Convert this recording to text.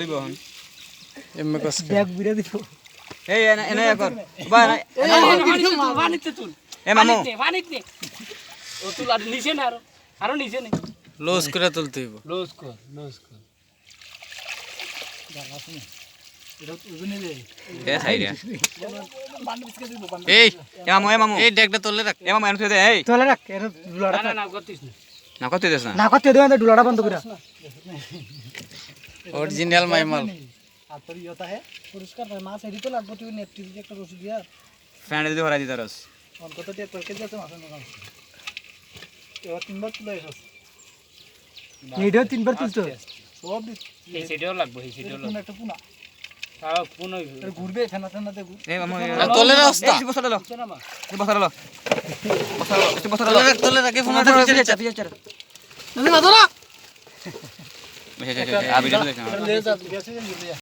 দিব হন এমএ কস ব্যাগ বিরে দিব এই এনে কর বা পানিতে তুল এ মামু পানিতে ও তুল আর নিচে না আরো নিচে নে লস করে তুলতে হইব লস কর এটা উজনে দে এ সাইরে বান্ড বিস্কে দিব বান্ড এই এ মামু এই ডেকটা তুলে রাখ এ মামু এনে দে এই চলে রাখ এর ডুলাটা না না করতিস না না কত দিস না না করতে দেও না ডুলাটা বন্ধ করে অরিজিনাল মাইমাল আতর ইয়তা হে পুরস্কার ভাই মাছ এডিতে লাগবে তুই নেটটি দিয়ে একটা রসি দিয়া ফ্যান দি ভরা দিতা রস অন কত দিয়ে তোর কেজি আছে মাছ না এবার তিনবার তুলে এসেছ এইটাও তিনবার তুলছো সব এই সেটাও লাগবে এই সেটাও লাগবে একটা পুনা তাও কোন ঘুরবে ফেনা ফেনা দে এ মামু তোলে রাস্তা এই বসা লো না মা বসা লো বসা লো তোলে রাখ ফোনটা পিছে চাপ পিছে চাপ না ধরা আবি দেখো ले जा